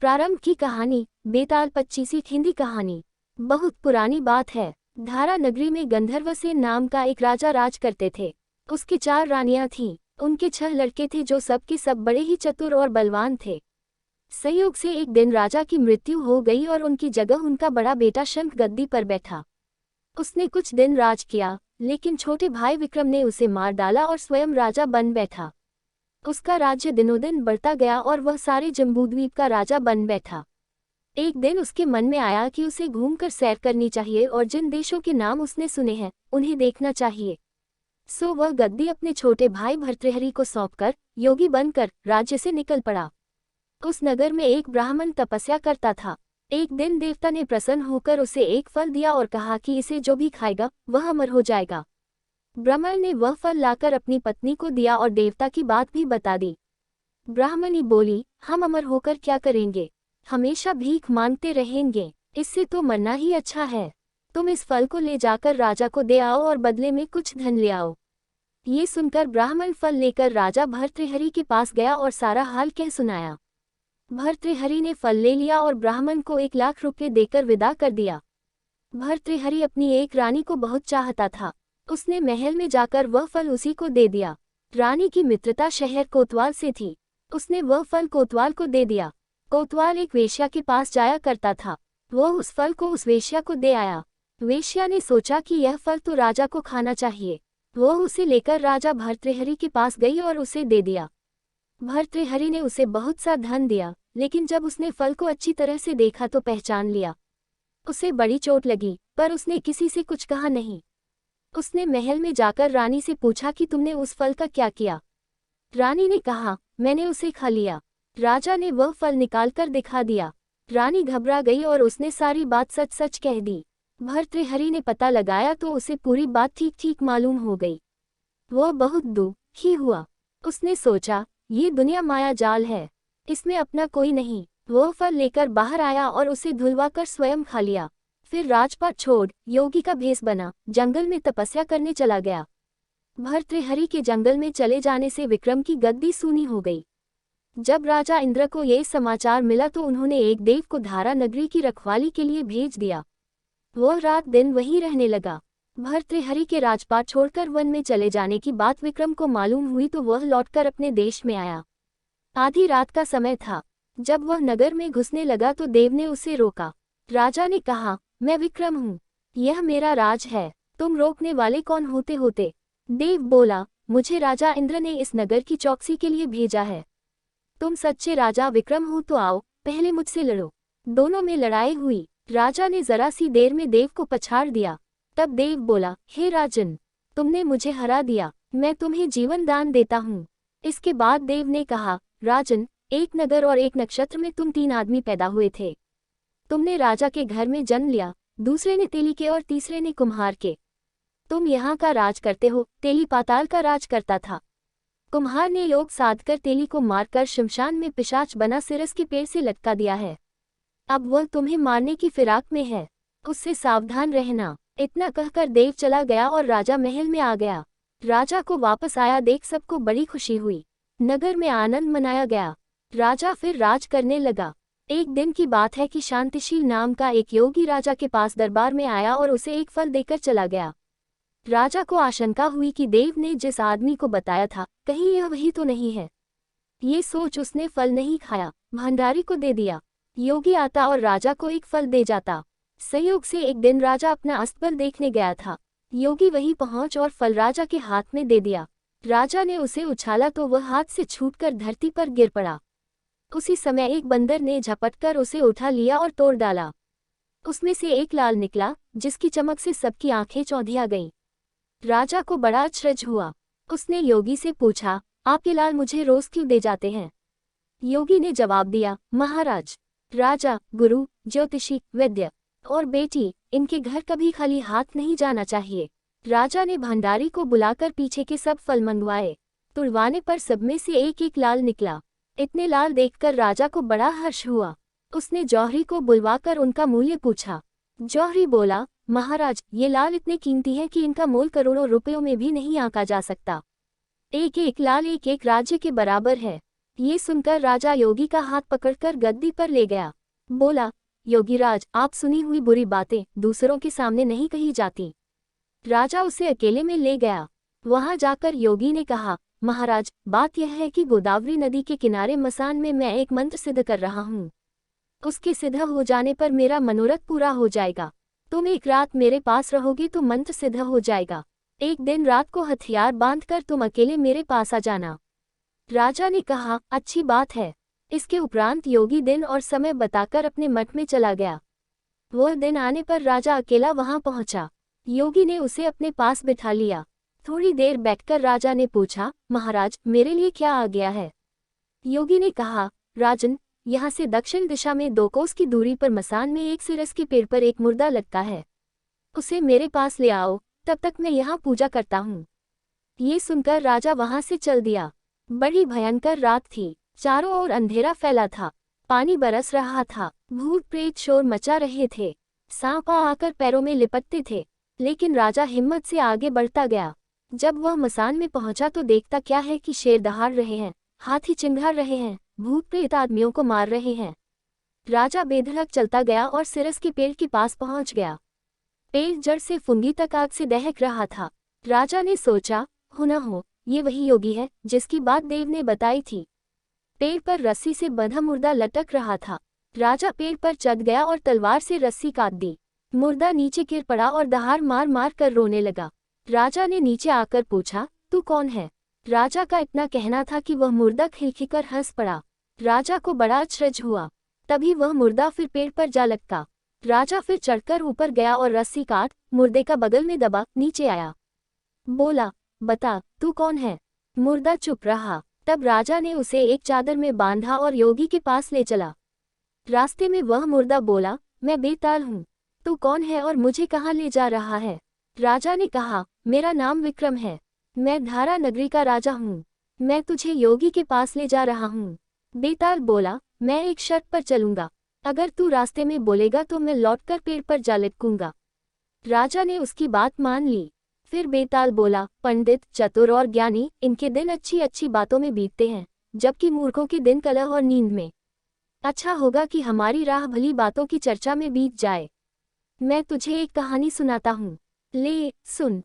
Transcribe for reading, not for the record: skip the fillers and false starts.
प्रारंभ की कहानी। बेताल 25वीं हिंदी कहानी। बहुत पुरानी बात है। धारा नगरी में गंधर्वसेन नाम का एक राजा राज करते थे। उसकी 4 रानियां थीं। उनके 6 लड़के थे जो सब के सब बड़े ही चतुर और बलवान थे। संयोग से एक दिन राजा की मृत्यु हो गई और उनकी जगह उनका बड़ा बेटा शंख गद्दी पर बैठा। उसने कुछ दिन राज किया, लेकिन छोटे भाई विक्रम ने उसे मार डाला और स्वयं राजा बन बैठा। उसका राज्य दिनों-दिन बढ़ता गया और वह सारे जम्बूद्वीप का राजा बन बैठा। एक दिन उसके मन में आया कि उसे घूमकर सैर करनी चाहिए और जिन देशों के नाम उसने सुने हैं उन्हें देखना चाहिए। सो वह गद्दी अपने छोटे भाई भर्तृहरि को सौंपकर योगी बनकर राज्य से निकल पड़ा। उस नगर में एक ब्राह्मण तपस्या करता था। एक दिन देवता ने प्रसन्न होकर उसे एक फल दिया और कहा कि इसे जो भी खाएगा वह अमर हो जाएगा। ब्राह्मण ने वह फल लाकर अपनी पत्नी को दिया और देवता की बात भी बता दी। ब्राह्मणी बोली, हम अमर होकर क्या करेंगे, हमेशा भीख मांगते रहेंगे, इससे तो मरना ही अच्छा है। तुम इस फल को ले जाकर राजा को दे आओ और बदले में कुछ धन ले आओ। ये सुनकर ब्राह्मण फल लेकर राजा भर्तृहरि के पास गया और सारा हाल कह सुनाया। भर्तृहरि ने फल ले लिया और ब्राह्मण को 1 लाख रुपये देकर विदा कर दिया। भर्तृहरि अपनी एक रानी को बहुत चाहता था। उसने महल में जाकर वह फल उसी को दे दिया। रानी की मित्रता शहर कोतवाल से थी। उसने वह फल कोतवाल को दे दिया। कोतवाल एक वेश्या के पास जाया करता था। वह उस फल को उस वेश्या को दे आया। वेश्या ने सोचा कि यह फल तो राजा को खाना चाहिए। वह उसे लेकर राजा भर्तृहरि के पास गई और उसे दे दिया। भर्तृहरि ने उसे बहुत सा धन दिया, लेकिन जब उसने फल को अच्छी तरह से देखा तो पहचान लिया। उसे बड़ी चोट लगी, पर उसने किसी से कुछ कहा नहीं। उसने महल में जाकर रानी से पूछा कि तुमने उस फल का क्या किया। रानी ने कहा, मैंने उसे खा लिया। राजा ने वह फल निकालकर दिखा दिया। रानी घबरा गई और उसने सारी बात सच सच कह दी। भर्तृहरि ने पता लगाया तो उसे पूरी बात ठीक ठीक मालूम हो गई। वह बहुत दुखी हुआ। उसने सोचा, ये दुनिया माया जाल है, इसमें अपना कोई नहीं। वह फल लेकर बाहर आया और उसे धुलवाकर स्वयं खा लिया। फिर राजपाट छोड़ योगी का भेष बना जंगल में तपस्या करने चला गया। भर्तृहरि के जंगल में चले जाने से विक्रम की गद्दी सूनी हो गई। जब राजा इंद्र को यह समाचार मिला तो उन्होंने एक देव को धारा नगरी की रखवाली के लिए भेज दिया। वह रात दिन वहीं रहने लगा। भर्तृहरि के राजपाट छोड़कर वन में चले जाने की बात विक्रम को मालूम हुई तो वह लौटकर अपने देश में आया। आधी रात का समय था। जब वह नगर में घुसने लगा तो देव ने उसे रोका। राजा ने कहा, मैं विक्रम हूँ, यह मेरा राज है, तुम रोकने वाले कौन होते। देव बोला, मुझे राजा इंद्र ने इस नगर की चौकसी के लिए भेजा है। तुम सच्चे राजा विक्रम हो तो आओ, पहले मुझसे लड़ो। दोनों में लड़ाई हुई। राजा ने जरा सी देर में देव को पछाड़ दिया। तब देव बोला, हे राजन, तुमने मुझे हरा दिया, मैं तुम्हें जीवन दान देता हूँ। इसके बाद देव ने कहा, राजन, एक नगर और एक नक्षत्र में तुम 3 आदमी पैदा हुए थे। तुमने राजा के घर में जन्म लिया, दूसरे ने तेली के और तीसरे ने कुम्हार के। तुम यहाँ का राज करते हो, तेली पाताल का राज करता था। कुम्हार ने योग साधकर तेली को मारकर शमशान में पिशाच बना सिरस के पेड़ से लटका दिया है। अब वह तुम्हें मारने की फिराक में है, उससे सावधान रहना। इतना कहकर देव चला गया और राजा महल में आ गया। राजा को वापस आया देख सबको बड़ी खुशी हुई। नगर में आनंद मनाया गया। राजा फिर राज करने लगा। एक दिन की बात है कि शांतिशील नाम का एक योगी राजा के पास दरबार में आया और उसे एक फल देकर चला गया। राजा को आशंका हुई कि देव ने जिस आदमी को बताया था कहीं यह वही तो नहीं है। ये सोच उसने फल नहीं खाया, भंडारी को दे दिया। योगी आता और राजा को एक फल दे जाता। संयोग से एक दिन राजा अपना अस्तबल देखने गया था। योगी वहीं पहुंच और फल राजा के हाथ में दे दिया। राजा ने उसे उछाला तो वह हाथ से छूटकर धरती पर गिर पड़ा। उसी समय एक बंदर ने झपटकर उसे उठा लिया और तोड़ डाला। उसमें से एक लाल निकला, जिसकी चमक से सबकी आंखें चौंधिया गईं। राजा को बड़ा आश्चर्य हुआ। उसने योगी से पूछा, आप ये लाल मुझे रोज क्यों दे जाते हैं। योगी ने जवाब दिया, महाराज, राजा, गुरु, ज्योतिषी, वैद्य और बेटी, इनके घर कभी खाली हाथ नहीं जाना चाहिए। राजा ने भंडारी को बुलाकर पीछे के सब फल मंगवाए। तुड़वाने पर सब में से एक एक लाल निकला। इतने लाल देखकर राजा को बड़ा हर्ष हुआ। उसने जौहरी को बुलवाकर उनका मूल्य पूछा। जौहरी बोला, महाराज, ये लाल इतने कीमती हैं कि इनका मोल करोड़ों रुपयों में भी नहीं आंका जा सकता। एक एक लाल एक एक राज्य के बराबर है। ये सुनकर राजा योगी का हाथ पकड़कर गद्दी पर ले गया। बोला, योगीराज, आप सुनी हुई बुरी बातें दूसरों के सामने नहीं कही जाती। राजा उसे अकेले में ले गया। वहां जाकर योगी ने कहा, महाराज, बात यह है कि गोदावरी नदी के किनारे मसान में मैं एक मंत्र सिद्ध कर रहा हूँ। उसके सिद्ध हो जाने पर मेरा मनोरथ पूरा हो जाएगा। तुम एक रात मेरे पास रहोगे तो मंत्र सिद्ध हो जाएगा। एक दिन रात को हथियार बांधकर तुम अकेले मेरे पास आ जाना। राजा ने कहा, अच्छी बात है। इसके उपरांत योगी दिन और समय बताकर अपने मठ में चला गया। वह दिन आने पर राजा अकेला वहां पहुंचा। योगी ने उसे अपने पास बिठा लिया। थोड़ी देर बैठकर राजा ने पूछा, महाराज, मेरे लिए क्या आ गया है? योगी ने कहा, राजन, यहाँ से दक्षिण दिशा में 2 कोस की दूरी पर मसान में एक सिरस के पेड़ पर एक मुर्दा लटका है। उसे मेरे पास ले आओ, तब तक मैं यहाँ पूजा करता हूँ। ये सुनकर राजा वहां से चल दिया। बड़ी भयंकर रात थी। चारों ओर अंधेरा फैला था। पानी बरस रहा था। भूत प्रेत शोर मचा रहे थे। सांप आकर पैरों में लिपटते थे। लेकिन राजा हिम्मत से आगे बढ़ता गया। जब वह मसान में पहुंचा तो देखता क्या है कि शेर दहाड़ रहे हैं, हाथी चिंघाड़ रहे हैं, भूत प्रेत आदमियों को मार रहे हैं। राजा बेधड़क चलता गया और सिरस के पेड़ के पास पहुंच गया। पेड़ जड़ से फुंगी तक आग से दहक रहा था। राजा ने सोचा, हो न हो, ये वही योगी है जिसकी बात देव ने बताई थी। पेड़ पर रस्सी से बंधा मुर्दा लटक रहा था। राजा पेड़ पर चढ़ गया और तलवार से रस्सी काट दी। मुर्दा नीचे गिर पड़ा और दहाड़ मार मार कर रोने लगा। राजा ने नीचे आकर पूछा, तू कौन है? राजा का इतना कहना था कि वह मुर्दा खिलखिलकर हंस पड़ा। राजा को बड़ा आश्चर्य हुआ। तभी वह मुर्दा फिर पेड़ पर जा लटका। राजा फिर चढ़कर ऊपर गया और रस्सी काट मुर्दे का बगल में दबा नीचे आया। बोला, बता, तू कौन है? मुर्दा चुप रहा। तब राजा ने उसे एक चादर में बांधा और योगी के पास ले चला। रास्ते में वह मुर्दा बोला, मैं बेताल हूँ। तू कौन है और मुझे कहाँ ले जा रहा है? राजा ने कहा, मेरा नाम विक्रम है। मैं धारा नगरी का राजा हूँ। मैं तुझे योगी के पास ले जा रहा हूँ। बेताल बोला, मैं एक शर्त पर चलूंगा। अगर तू रास्ते में बोलेगा तो मैं लौटकर पेड़ पर जा लटकूंगा। राजा ने उसकी बात मान ली। फिर बेताल बोला, पंडित, चतुर और ज्ञानी, इनके दिन अच्छी अच्छी बातों में बीतते हैं, जबकि मूर्खों के दिन कलह और नींद में। अच्छा होगा कि हमारी राह भली बातों की चर्चा में बीत जाए। मैं तुझे एक कहानी सुनाता हूँ। ले सुन।